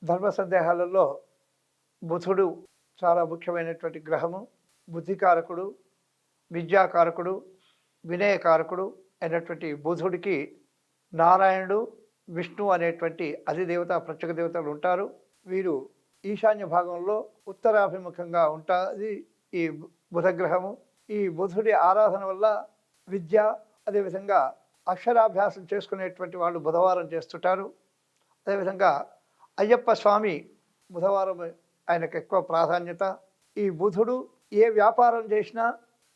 ధర్మ సందేహాలలో బుధుడు చాలా ముఖ్యమైనటువంటి గ్రహము. బుద్ధికారకుడు, విద్యాకారకుడు, వినయకారకుడు అయినటువంటి బుధుడికి నారాయణుడు, విష్ణు అనేటువంటి అధిదేవత ప్రత్యేక దేవతలు ఉంటారు. వీరు ఈశాన్య భాగంలో ఉత్తరాభిముఖంగా ఉంటుంది ఈ బుధగ్రహము. ఈ బుధుడి ఆరాధన వల్ల విద్య, అదేవిధంగా అక్షరాభ్యాసం చేసుకునేటువంటి వాళ్ళు బుధవారం చేస్తుంటారు. అదేవిధంగా అయ్యప్ప స్వామి బుధవారం ఆయనకు ఎక్కువ ప్రాధాన్యత. ఈ బుధుడు ఏ వ్యాపారం చేసినా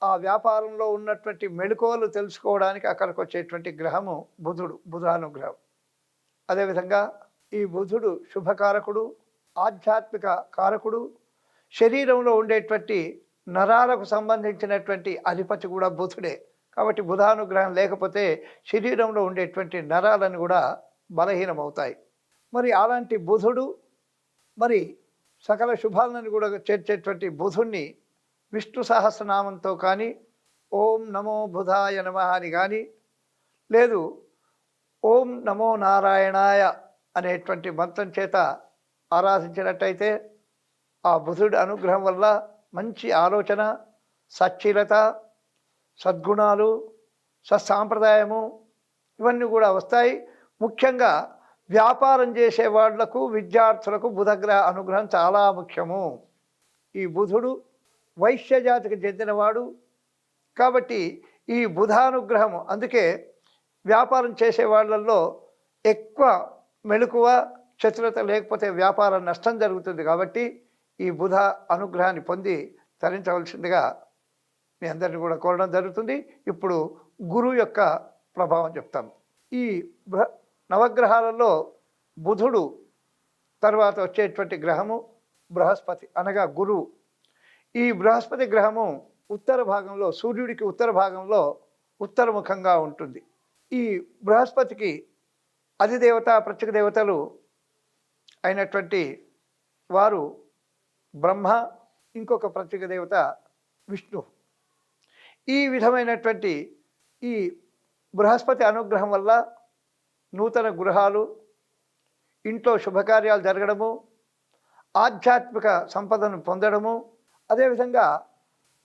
ఆ వ్యాపారంలో ఉన్నటువంటి మెళకువలు తెలుసుకోవడానికి అక్కడికి వచ్చేటువంటి గ్రహము బుధుడు, బుధానుగ్రహం. అదేవిధంగా ఈ బుధుడు శుభకారకుడు, ఆధ్యాత్మిక కారకుడు. శరీరంలో ఉండేటువంటి నరాలకు సంబంధించినటువంటి అధిపతి కూడా బుధుడే. కాబట్టి బుధానుగ్రహం లేకపోతే శరీరంలో ఉండేటువంటి నరాలను కూడా బలహీనమవుతాయి. మరి అలాంటి బుధుడు, మరి సకల శుభాలను కూడా చేర్చేటువంటి బుధుణ్ణి విష్ణు సహస్రనామంతో కానీ, ఓం నమో బుధాయ నమః అని కానీ, లేదు ఓం నమో నారాయణాయ అనేటువంటి మంత్రం చేత ఆరాధించినట్టయితే ఆ బుధుడి అనుగ్రహం వల్ల మంచి ఆలోచన, సచ్చీలత, సద్గుణాలు, సత్సాంప్రదాయము ఇవన్నీ కూడా వస్తాయి. ముఖ్యంగా వ్యాపారం చేసే వాళ్లకు, విద్యార్థులకు బుధగ్రహ అనుగ్రహం చాలా ముఖ్యము. ఈ బుధుడు వైశ్య జాతికి చెందినవాడు కాబట్టి ఈ బుధానుగ్రహము, అందుకే వ్యాపారం చేసే వాళ్ళల్లో ఎక్కువ మెలకువ, చతురత లేకపోతే వ్యాపార నష్టం జరుగుతుంది. కాబట్టి ఈ బుధ అనుగ్రహాన్ని పొంది తరించవలసిందిగా మీ అందరిని కూడా కోరడం జరుగుతుంది. ఇప్పుడు గురువు యొక్క ప్రభావం చెప్తాం. ఈ నవగ్రహాలలో బుధుడు తర్వాత వచ్చేటువంటి గ్రహము బృహస్పతి, అనగా గురువు. ఈ బృహస్పతి గ్రహము ఉత్తర భాగంలో, సూర్యుడికి ఉత్తర భాగంలో ఉత్తరముఖంగా ఉంటుంది. ఈ బృహస్పతికి అధిదేవత ప్రత్యేక దేవతలు అయినటువంటి వారు బ్రహ్మ, ఇంకొక ప్రత్యేక దేవత విష్ణు. ఈ విధమైనటువంటి ఈ బృహస్పతి అనుగ్రహం వల్ల నూతన గృహాలు, ఇంట్లో శుభకార్యాలు జరగడము, ఆధ్యాత్మిక సంపదను పొందడము, అదేవిధంగా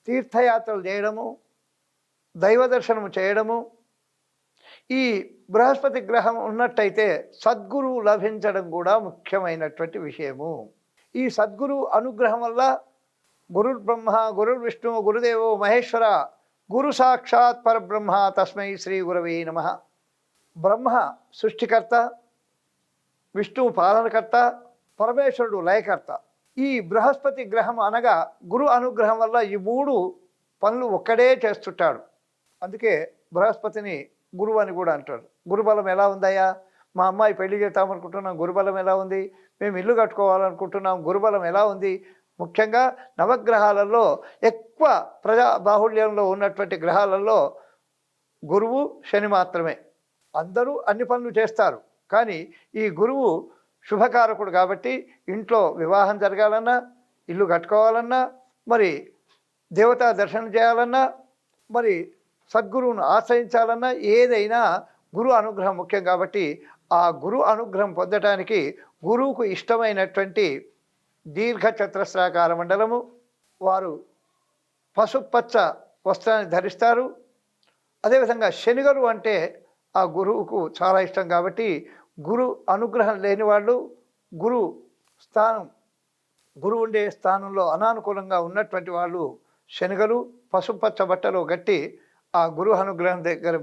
తీర్థయాత్రలు చేయడము, దైవ దర్శనము చేయడము. ఈ బృహస్పతి గ్రహం ఉన్నట్టయితే సద్గురువు లభించడం కూడా ముఖ్యమైనటువంటి విషయము. ఈ సద్గురువు అనుగ్రహం వల్ల గురుర్ బ్రహ్మ గురుర్ విష్ణు గురుదేవో మహేశ్వర గురు సాక్షాత్ పరబ్రహ్మ తస్మై శ్రీ గురవే నమః. బ్రహ్మ సృష్టికర్త, విష్ణువు పాలనకర్త, పరమేశ్వరుడు లయకర్త. ఈ బృహస్పతి గ్రహం అనగా గురు అనుగ్రహం వల్ల ఈ మూడు పనులు ఒక్కడే చేస్తుంటాడు. అందుకే బృహస్పతిని గురువు అని కూడా అంటారు. గురుబలం ఎలా ఉందయ్యా? మా అమ్మాయి పెళ్లి చేద్దామనుకుంటున్నాం, గురుబలం ఎలా ఉంది? మేము ఇల్లు కట్టుకోవాలనుకుంటున్నాం, గురుబలం ఎలా ఉంది? ముఖ్యంగా నవగ్రహాలలో ఎక్కువ ప్రజా బాహుళ్యంలో ఉన్నటువంటి గ్రహాలలో గురువు, శని మాత్రమే. అందరూ అన్ని పనులు చేస్తారు, కానీ ఈ గురువు శుభకారకుడు కాబట్టి ఇంట్లో వివాహం జరగాలన్నా, ఇల్లు కట్టుకోవాలన్నా, మరి దేవతా దర్శనం చేయాలన్నా, మరి సద్గురువును ఆశ్రయించాలన్నా ఏదైనా గురు అనుగ్రహం ముఖ్యం. కాబట్టి ఆ గురు అనుగ్రహం పొందటానికి గురువుకు ఇష్టమైనటువంటి దీర్ఘ చతురస్రాకార మండలము, వారు పసుపచ్చ వస్త్రాన్ని ధరిస్తారు. అదేవిధంగా శనిగరు అంటే ఆ గురువుకు చాలా ఇష్టం కాబట్టి గురు అనుగ్రహం లేని వాళ్ళు, గురువు ఉండే స్థానంలో అనానుకూలంగా ఉన్నటువంటి వాళ్ళు శనిగలు పసుపచ్చ బట్టలు గట్టి ఆ గురుగ్రహం దగ్గర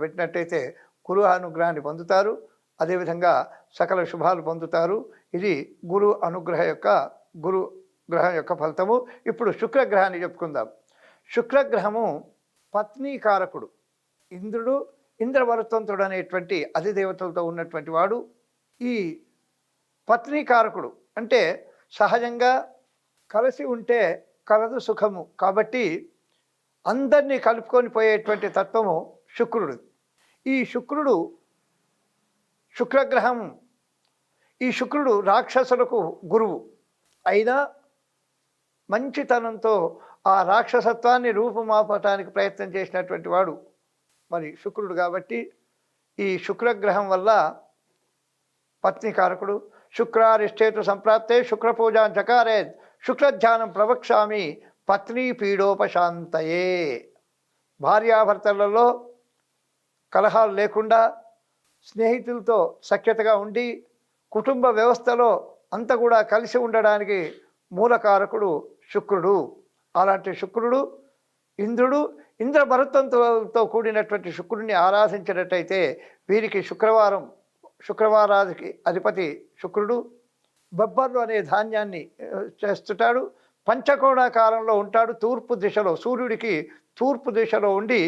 పెట్టినట్టయితే గురు అనుగ్రహాన్ని పొందుతారు. అదేవిధంగా సకల శుభాలు పొందుతారు. ఇది గురు గ్రహం యొక్క ఫలితము. ఇప్పుడు శుక్రగ్రహాన్ని చెప్పుకుందాం. శుక్రగ్రహము పత్నీకారకుడు. ఇంద్రుడు, ఇంద్రవరుత్వంతుడు అనేటువంటి అధిదేవతలతో ఉన్నటువంటి వాడు. ఈ పత్నీకారకుడు అంటే సహజంగా కలిసి ఉంటే కలదు సుఖము కాబట్టి అందరినీ కలుపుకొని పోయేటువంటి తత్వము శుక్రుడు. ఈ శుక్రగ్రహం, ఈ శుక్రుడు రాక్షసులకు గురువు అయినా మంచితనంతో ఆ రాక్షసత్వాన్ని రూపుమాపటానికి ప్రయత్నం చేసినటువంటి వాడు మరి శుక్రుడు. కాబట్టి ఈ శుక్రగ్రహం వల్ల పత్నికారకుడు. శుక్రారిష్టేతు సంప్రాప్తే శుక్రపూజాం చకారేత్ శుక్రధ్యానం ప్రవక్ష్యామి పత్ని పీడోపశాంతయే. భార్యాభర్తలలో కలహాలు లేకుండా స్నేహితులతో సఖ్యతగా ఉండి కుటుంబ వ్యవస్థలో అంతా కూడా కలిసి ఉండడానికి మూలకారకుడు శుక్రుడు. అలాంటి శుక్రుడు ఇంద్రుడు, ఇంద్రభరతంతో కూడినటువంటి శుక్రుడిని ఆరాధించినట్టయితే వీరికి శుక్రవారానికి అధిపతి శుక్రుడు. బొబ్బర్లు అనే ధాన్యాన్ని చేస్తుంటాడు. పంచకోణాకారంలో ఉంటాడు. తూర్పు దిశలో, సూర్యుడికి తూర్పు దిశలో ఉండి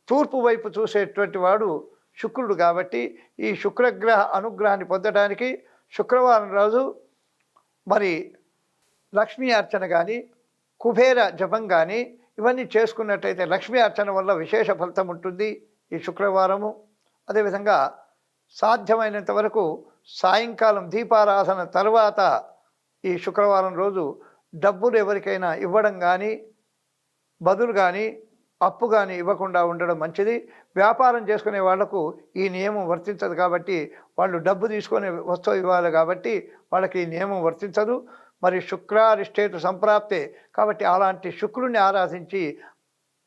తూర్పు వైపు చూసేటువంటి వాడు శుక్రుడు. కాబట్టి ఈ శుక్రగ్రహ అనుగ్రహాన్ని పొందడానికి శుక్రవారం రోజు మరి లక్ష్మీ అర్చన కానీ కుబేర జపం కానీ ఇవన్నీ చేసుకున్నట్టయితే లక్ష్మీ అర్చన వల్ల విశేష ఫలితం ఉంటుంది ఈ శుక్రవారము. అదేవిధంగా సాధ్యమైనంత వరకు సాయంకాలం దీపారాధన తర్వాత ఈ శుక్రవారం రోజు డబ్బులు ఎవరికైనా ఇవ్వడం కానీ బదులు కానీ అప్పు కానీ ఇవ్వకుండా ఉండడం మంచిది. వ్యాపారం చేసుకునే వాళ్లకు ఈ నియమం వర్తించదు కాబట్టి వాళ్ళు డబ్బు తీసుకొని వస్తువు ఇవ్వాలి కాబట్టి వాళ్ళకి ఈ నియమం వర్తించదు. మరి శుక్రారిష్టేతు సంప్రాప్తే కాబట్టి అలాంటి శుక్రుడిని ఆరాధించి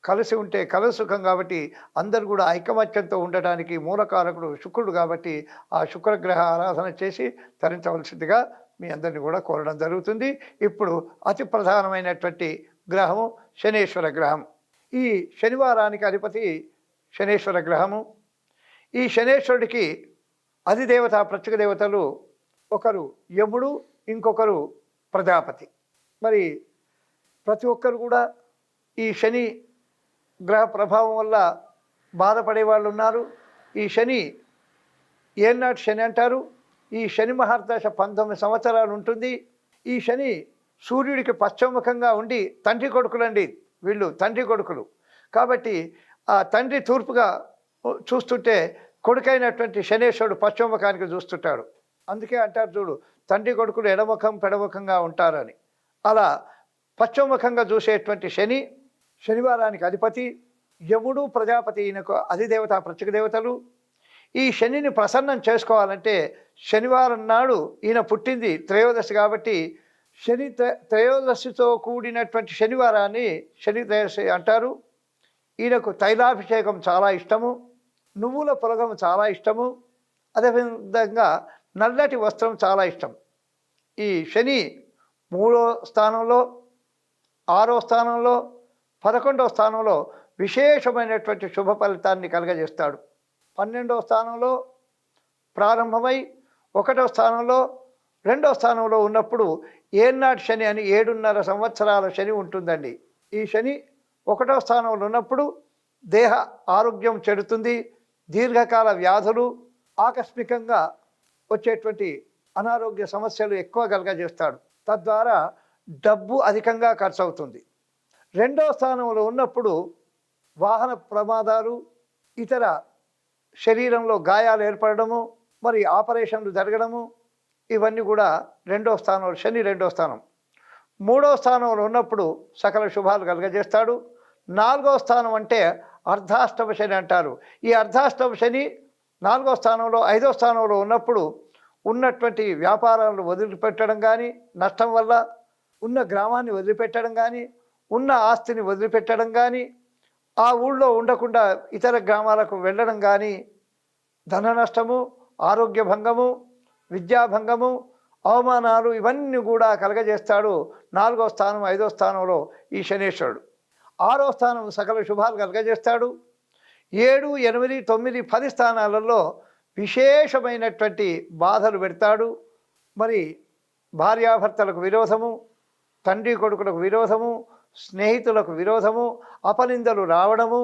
కలిసి ఉంటే కలసుఖం. కాబట్టి అందరూ కూడా ఐకమత్యంతో ఉండటానికి మూలకారకుడు శుక్రుడు. కాబట్టి ఆ శుక్రగ్రహ ఆరాధన చేసి తరించవలసిందిగా మీ అందరినీ కూడా కోరడం జరుగుతుంది. ఇప్పుడు అతి ప్రధానమైనటువంటి గ్రహము శనేశ్వర గ్రహం. ఈ శనివారానికి అధిపతి శనేశ్వర గ్రహము. ఈ శనేశ్వరుడికి అధిదేవత ప్రత్యేక దేవతలు ఒకరు యముడు, ఇంకొకరు ప్రజాపతి. మరి ప్రతి ఒక్కరు కూడా ఈ శని గ్రహ ప్రభావం వల్ల బాధపడే వాళ్ళు ఉన్నారు. ఈ శని ఏనాటి శని అంటారు. ఈ శని మహర్దశ 19 సంవత్సరాలు ఉంటుంది. ఈ శని సూర్యుడికి పశ్చిమముఖంగా ఉండి తండ్రి కొడుకులండి, వీళ్ళు తండ్రి కొడుకులు. కాబట్టి ఆ తండ్రి తూర్పుగా చూస్తుంటే కొడుకైనటువంటి శనేశ్వరుడు పశ్చిమముఖానికి చూస్తుంటాడు. అందుకే అంటారు చూడు, తండ్రి కొడుకులు ఎడముఖం పెడముఖంగా ఉంటారని. అలా పశ్చిమముఖంగా చూసేటువంటి శని శనివారానికి అధిపతి. యముడు ప్రజాపతి ఈయనకు అధిదేవత ప్రత్యేక దేవతలు. ఈ శనిని ప్రసన్నం చేసుకోవాలంటే శనివారం నాడు ఈయన పుట్టింది త్రయోదశి కాబట్టి శని త్రయోదశితో కూడినటువంటి శనివారాన్ని శని త్రయోదశి అంటారు. ఈయనకు తైలాభిషేకం చాలా ఇష్టము, నువ్వుల పొలగం చాలా ఇష్టము, అదేవిధంగా నల్లటి వస్త్రం చాలా ఇష్టం. ఈ శని 3వ స్థానంలో, 6వ స్థానంలో, 11వ స్థానంలో విశేషమైనటువంటి శుభ ఫలితాన్ని కలగజేస్తాడు. 12వ స్థానంలో ప్రారంభమై 1వ స్థానంలో, 2వ స్థానంలో ఉన్నప్పుడు ఏనాటి శని అని 7.5 సంవత్సరాల శని ఉంటుందండి. ఈ శని 1వ స్థానంలో ఉన్నప్పుడు దేహ ఆరోగ్యం చెడుతుంది. దీర్ఘకాల వ్యాధులు, ఆకస్మికంగా వచ్చేటువంటి అనారోగ్య సమస్యలు ఎక్కువ కలగజేస్తాడు. తద్వారా డబ్బు అధికంగా ఖర్చు అవుతుంది. 2వ స్థానంలో ఉన్నప్పుడు వాహన ప్రమాదాలు, ఇతర శరీరంలో గాయాలు ఏర్పడము, మరి ఆపరేషన్లు జరగడము, ఇవన్నీ కూడా 2వ స్థానంలో శని 2వ స్థానం. 3వ స్థానంలో ఉన్నప్పుడు సకల శుభాలు కలగజేస్తాడు. 4వ స్థానం అంటే అర్ధాష్టమ శని అంటారు. ఈ అర్ధాష్టమ శని 4వ స్థానంలో, 5వ స్థానంలో ఉన్నప్పుడు ఉన్నటువంటి వ్యాపారాలను వదిలిపెట్టడం కానీ, నష్టం వల్ల ఉన్న గ్రామాన్ని వదిలిపెట్టడం కానీ, ఉన్న ఆస్తిని వదిలిపెట్టడం కానీ, ఆ ఊళ్ళో ఉండకుండా ఇతర గ్రామాలకు వెళ్ళడం కానీ, ధన నష్టము, ఆరోగ్య భంగము, విద్యాభంగము, అవమానాలు ఇవన్నీ కూడా కలగజేస్తాడు. 4వ స్థానం, 5వ స్థానంలో ఈ శనేశ్వరుడు. 6వ స్థానం సకల శుభాలు కలగజేస్తాడు. 7, 8, 9, 10 స్థానాలలో విశేషమైనటువంటి బాధలు పెడతాడు. మరి భార్యాభర్తలకు విరోధము, తండ్రి కొడుకులకు విరోధము, స్నేహితులకు విరోధము, అపనిందలు రావడము,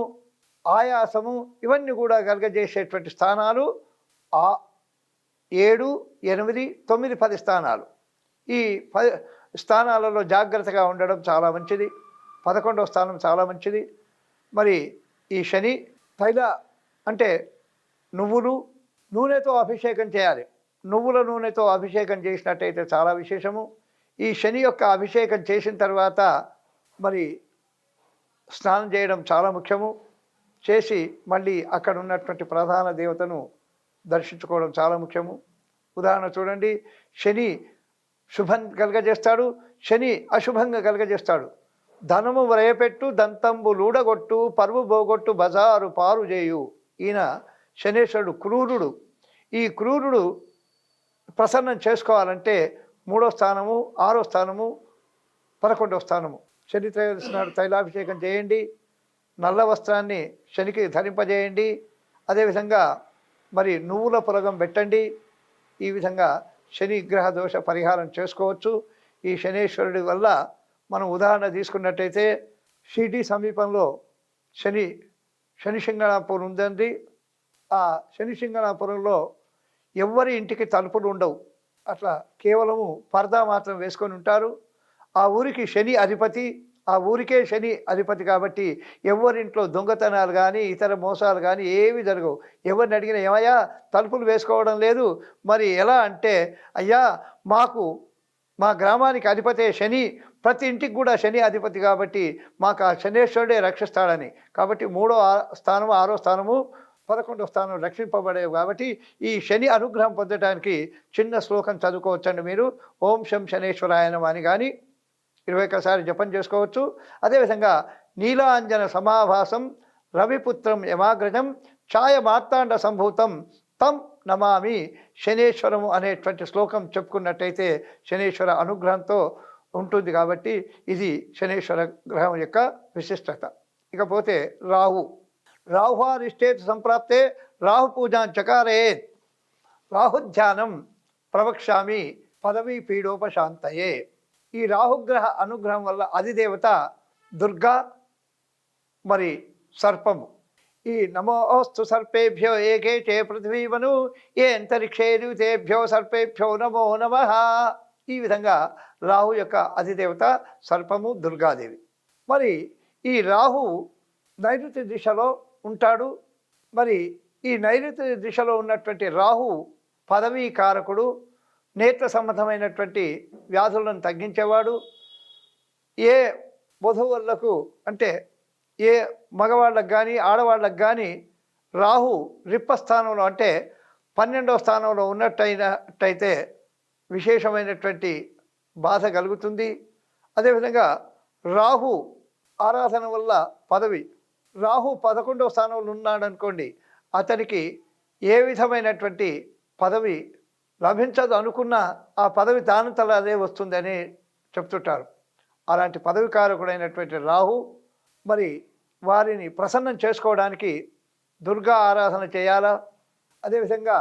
ఆయాసము ఇవన్నీ కూడా కలగజేసేటువంటి స్థానాలు 7, 8, 9, 10 స్థానాలు. ఈ 10 స్థానాలలో జాగ్రత్తగా ఉండడం చాలా మంచిది. 11వ స్థానం చాలా మంచిది. మరి ఈ శని తైల అంటే నువ్వులు నూనెతో అభిషేకం చేయాలి. నువ్వుల నూనెతో అభిషేకం చేసినట్టయితే చాలా విశేషము. ఈ శని యొక్క అభిషేకం చేసిన తర్వాత మరి స్నానం చేయడం చాలా ముఖ్యము. చేసి మళ్ళీ అక్కడ ఉన్నటువంటి ప్రధాన దేవతను దర్శించుకోవడం చాలా ముఖ్యము. ఉదాహరణ చూడండి, శని శుభం కలగజేస్తాడు, శని అశుభంగా కలగజేస్తాడు. ధనము వ్రయపెట్టు దంతంబు లూడగొట్టు పరువు బోగొట్టు బజారు పారు చేయు. ఈయన శనేశ్వరుడు క్రూరుడు. ఈ క్రూరుడు ప్రసన్నం చేసుకోవాలంటే 3వ స్థానము, 6వ స్థానము, 11వ స్థానము. శని త్రయోదశి నాడు తైలాభిషేకం చేయండి, నల్ల వస్త్రాన్ని శనికి ధరింపజేయండి. అదేవిధంగా మరి నువ్వుల పులగం పెట్టండి. ఈ విధంగా శని గ్రహ దోష పరిహారం చేసుకోవచ్చు. ఈ శనేశ్వరుడి వల్ల మనం ఉదాహరణ తీసుకున్నట్టయితే షిరిడి సమీపంలో శని సింగణాపురం ఉందండి. ఆ శని సింగణాపురంలో ఎవ్వరి ఇంటికి తలుపులు ఉండవు, అట్లా కేవలము పరదా మాత్రం వేసుకొని ఉంటారు. ఆ ఊరికి శని అధిపతి, ఆ ఊరికే శని అధిపతి కాబట్టి ఎవరింట్లో దొంగతనాలు కానీ ఇతర మోసాలు కానీ ఏవి జరగవు. ఎవరిని అడిగినా ఏమయ్యా తలుపులు వేసుకోవడం లేదు, మరి ఎలా అంటే, అయ్యా మా గ్రామానికి అధిపతే శని, ప్రతి ఇంటికి కూడా శని అధిపతి కాబట్టి మాకు ఆ శనేశ్వరుడే రక్షిస్తాడని. కాబట్టి 3వ స్థానము, 6వ స్థానము, 11వ స్థానం రక్షింపబడేవి కాబట్టి ఈ శని అనుగ్రహం పొందడానికి చిన్న శ్లోకం చదువుకోవచ్చండి. మీరు ఓం శం శనేశ్వరాయ నమః అని కానీ 21 జపం చేసుకోవచ్చు. అదేవిధంగా నీలాంజన సమాభాసం రవిపుత్రం యమాగ్రజం ఛాయ మార్తాండ సంభూతం తం నమామి శనేశ్వరము అనేటువంటి శ్లోకం చెప్పుకున్నట్టయితే శనేశ్వర అనుగ్రహంతో ఉంటుంది. కాబట్టి ఇది శనేశ్వర గ్రహం యొక్క విశిష్టత. ఇకపోతే రాహురిష్టేతు సంప్రాప్తే రాహు పూజాం చకారేత్ రాహుధ్యానం ప్రవక్ష్యామి పదవీ పీడోపశాంతయే. ఈ రాహుగ్రహ అనుగ్రహం వల్ల అధిదేవత దుర్గా, మరి సర్పము. ఈ నమోస్తు సర్పేభ్యో ఏకే చే పృథివీవను ఏ అంతరిక్షే ద్యూతేభ్యో సర్పేభ్యో నమో నమః. ఈ విధంగా రాహు యొక్క అధిదేవత సర్పము, దుర్గాదేవి. మరి ఈ రాహు నైరుతి దిశలో ఉంటాడు. మరి ఈ నైరుతి దిశలో ఉన్నటువంటి రాహు పదవీ కారకుడు, నేత్ర సంబంధమైనటువంటి వ్యాధులను తగ్గించేవాడు. ఏ వధువులకు అంటే ఏ మగవాళ్ళకు కానీ ఆడవాళ్ళకు కానీ రాహు రిప్పస్థానంలో అంటే 12వ స్థానంలో ఉన్నట్టయితే విశేషమైనటువంటి బాధ కలుగుతుంది. అదేవిధంగా రాహు ఆరాధన వల్ల పదవి, రాహు 11వ స్థానంలో ఉన్నాడనుకోండి, అతనికి ఏ విధమైనటువంటి పదవి లభించదు అనుకున్న ఆ పదవి దానంతలా అదే వస్తుందని చెప్తుంటారు. అలాంటి పదవి కారకుడైనటువంటి రాహు మరి వారిని ప్రసన్నం చేసుకోవడానికి దుర్గా ఆరాధన చేయాలా. అదేవిధంగా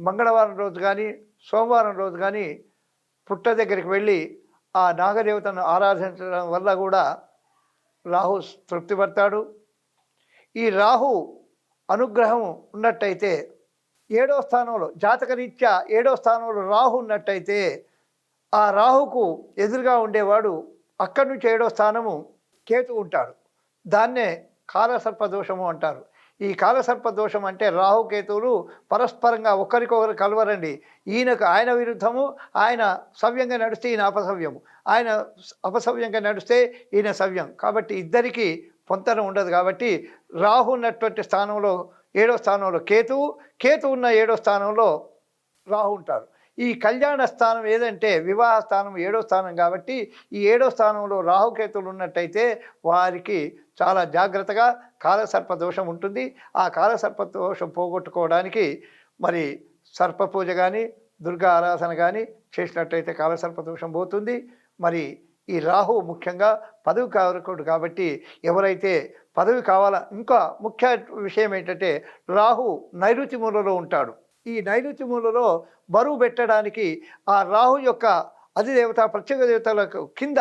మంగళవారం రోజు కానీ సోమవారం రోజు కానీ పుట్ట దగ్గరికి వెళ్ళి ఆ నాగదేవతను ఆరాధించడం వల్ల కూడా రాహు తృప్తిపడతాడు. ఈ రాహు అనుగ్రహం ఉన్నట్టయితే 7వ స్థానంలో జాతకరీత్యా 7వ స్థానంలో రాహు ఉన్నట్టయితే ఆ రాహుకు ఎదురుగా ఉండేవాడు అక్కడి నుంచి 7వ స్థానము కేతు ఉంటాడు. దాన్నే కాలసర్పదోషము అంటారు. ఈ కాలసర్పదోషం అంటే రాహుకేతువులు పరస్పరంగా ఒకరికొకరు కలవరండి. ఈయనకు ఆయన విరుద్ధము, ఆయన సవ్యంగా నడిస్తే ఈయన అపసవ్యము, ఆయన అపసవ్యంగా నడిస్తే ఈయన సవ్యం. కాబట్టి ఇద్దరికీ పొంతన ఉండదు. కాబట్టి రాహు ఉన్నటువంటి స్థానంలో 7వ స్థానంలో కేతు ఉన్న 7వ స్థానంలో రాహు ఉంటారు. ఈ కళ్యాణ స్థానం ఏదంటే వివాహ స్థానం 7వ స్థానం కాబట్టి ఈ 7వ స్థానంలో రాహుకేతువులు ఉన్నట్టయితే వారికి చాలా జాగ్రత్తగా కాలసర్ప దోషం ఉంటుంది. ఆ కాలసర్ప దోషం పోగొట్టుకోవడానికి మరి సర్ప పూజ కానీ దుర్గా ఆరాధన కానీ చేసినట్టయితే కాలసర్ప దోషం పోతుంది. మరి ఈ రాహు ముఖ్యంగా పదవి కారకుడు కాబట్టి ఎవరైతే పదవి కావాలా, ఇంకా ముఖ్య విషయం ఏంటంటే రాహు నైరుతి మూలలో ఉంటాడు. ఈ నైరుతి మూలలో బరువు పెట్టడానికి ఆ రాహు యొక్క అధిదేవత ప్రత్యేక దేవతలకు కింద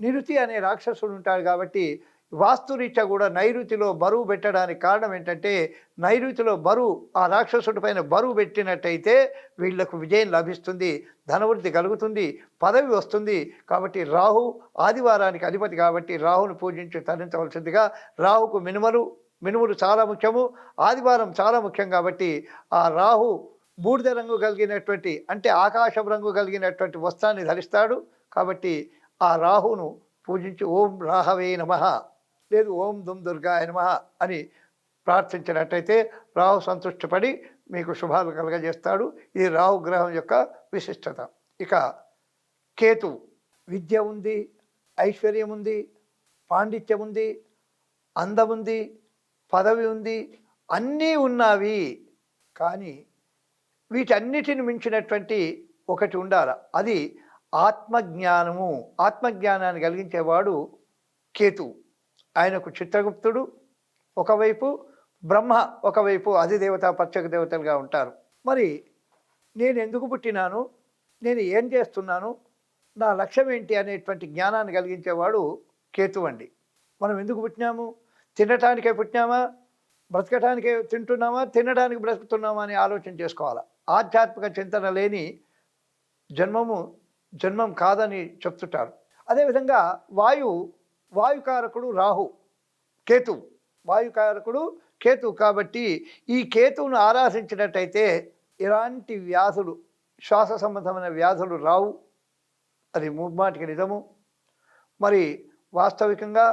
నిరుతి అనే రాక్షసుడు ఉంటాడు. కాబట్టి వాస్తురీత్యా కూడా నైరుతిలో బరువు పెట్టడానికి కారణం ఏంటంటే నైరుతిలో బరువు ఆ రాక్షసుడి పైన బరువు పెట్టినట్టయితే వీళ్లకు విజయం లభిస్తుంది, ధనవృద్ధి కలుగుతుంది, పదవి వస్తుంది. కాబట్టి రాహు ఆదివారానికి అధిపతి కాబట్టి రాహును పూజించి తరించవలసిందిగా. రాహుకు మినుములు చాలా ముఖ్యము, ఆదివారం చాలా ముఖ్యం. కాబట్టి ఆ రాహు బూడిద రంగు కలిగినటువంటి అంటే ఆకాశం రంగు కలిగినటువంటి వస్త్రాన్ని ధరిస్తాడు. కాబట్టి ఆ రాహును పూజించి ఓం రాహవే నమః లేదు ఓం దుమ్ దుర్గాయ నమః అని ప్రార్థించినట్టయితే రాహు సంతుష్టపడి మీకు శుభాలు కలగజేస్తాడు. ఇది రాహుగ్రహం యొక్క విశిష్టత. ఇక కేతు విద్య ఉంది, ఐశ్వర్యం ఉంది, పాండిత్యం ఉంది, అందం ఉంది, పదవి ఉంది, అన్నీ ఉన్నవి. కానీ వీటన్నిటిని మించినటువంటి ఒకటి ఉండాలి, అది ఆత్మజ్ఞానము. ఆత్మజ్ఞానాన్ని కలిగించేవాడు కేతు. ఆయనకు చిత్రగుప్తుడు ఒకవైపు, బ్రహ్మ ఒకవైపు అధిదేవత పచ్చక దేవతలుగా ఉంటారు. మరి నేను ఎందుకు పుట్టినాను, నేను ఏం చేస్తున్నాను, నా లక్ష్యం ఏంటి అనేటువంటి జ్ఞానాన్ని కలిగించేవాడు కేతు అండి. మనం ఎందుకు పుట్టినాము? తినటానికే పుట్టినామా, బ్రతకటానికే తింటున్నామా, తినడానికి బ్రతుకుతున్నామా అని ఆలోచన చేసుకోవాలి. ఆధ్యాత్మిక చింతన లేని జన్మం కాదని చెప్తుంటారు. అదేవిధంగా వాయుకారకుడు రాహు, కేతు వాయుకారకుడు కేతు. కాబట్టి ఈ కేతువును ఆరాధించినట్టయితే ఇలాంటి వ్యాధులు, శ్వాస సంబంధమైన వ్యాధులు రావు. అది ముమ్మాటికి నిజము. మరి వాస్తవికంగా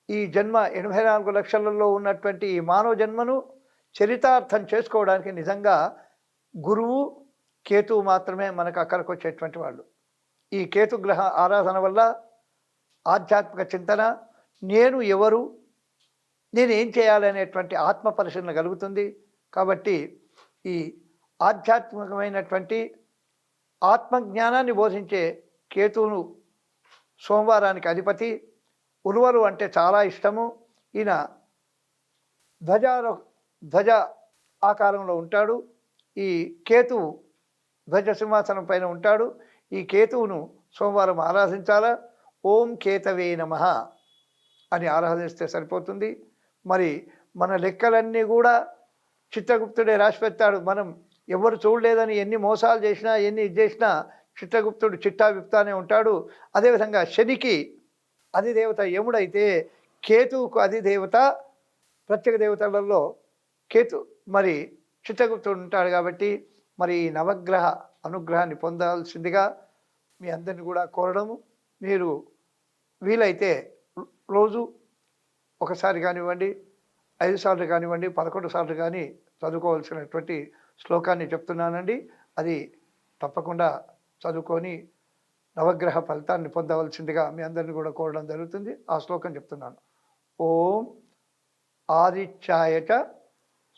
ఈ జన్మ 84 లక్షలలో ఉన్నటువంటి ఈ మానవ జన్మను చరితార్థం చేసుకోవడానికి నిజంగా గురువు కేతువు మాత్రమే మనకు అక్కడికి వచ్చేటువంటి వాళ్ళు. ఈ కేతుగ్రహ ఆరాధన వల్ల ఆధ్యాత్మిక చింతన, నేను ఎవరు, నేను ఏం చేయాలనేటువంటి ఆత్మ పరిశీలన కలుగుతుంది. కాబట్టి ఈ ఆధ్యాత్మికమైనటువంటి ఆత్మజ్ఞానాన్ని బోధించే కేతువును సోమవారానికి అధిపతి. ఉలువలు అంటే చాలా ఇష్టము. ఈయన ధ్వజ ఆకారంలో ఉంటాడు. ఈ కేతువు ధ్వజ సింహాసనం పైన ఉంటాడు. ఈ కేతువును సోమవారం ఆరాధించాలా. ఓం కేతవే నమః అని ఆరాధిస్తే సరిపోతుంది. మరి మన లెక్కలన్నీ కూడా చిత్రగుప్తుడే రాసి పెడతాడు. మనం ఎవరు చూడలేదని ఎన్ని మోసాలు చేసినా, ఎన్ని ఇది చేసినా చిత్రగుప్తుడు చిట్టా విప్తానే ఉంటాడు. అదేవిధంగా శనికి అధిదేవత యముడైతే కేతువుకు అధిదేవత ప్రత్యేక దేవతలలో కేతు, మరి చిత్రగుప్తుడు ఉంటాడు. కాబట్టి మరి ఈ నవగ్రహ అనుగ్రహాన్ని పొందాల్సిందిగా మీ అందరిని కూడా కోరడము. మీరు వీలైతే రోజు ఒకసారి కానివ్వండి, 5 సార్లు కానివ్వండి, 11 సార్లు కానీ చదువుకోవాల్సినటువంటి శ్లోకాన్ని చెప్తున్నానండి. అది తప్పకుండా చదువుకొని నవగ్రహ ఫలితాన్ని పొందవలసిందిగా మీ అందరిని కూడా కోరడం జరుగుతుంది. ఆ శ్లోకం చెప్తున్నాను. ఓం ఆదిత్యాయ చ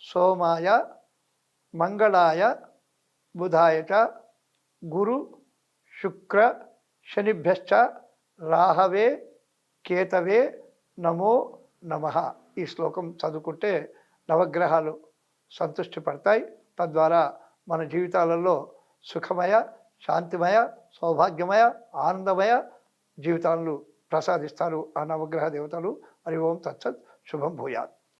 సోమాయ మంగళాయ బుధాయ చ గురు శుక్ర శనిభ్యశ్చ రాహవే కేతవే నమో నమః. ఈ శ్లోకం చదువుకుంటే నవగ్రహాలు సంతృష్టి పడతాయి. తద్వారా మన జీవితాలలో సుఖమయ, శాంతిమయ, సౌభాగ్యమయ, ఆనందమయ జీవితాలను ప్రసాదిస్తారు ఆ నవగ్రహ దేవతలు. హరి ఓం తత్సత్. శుభం భూయాత్.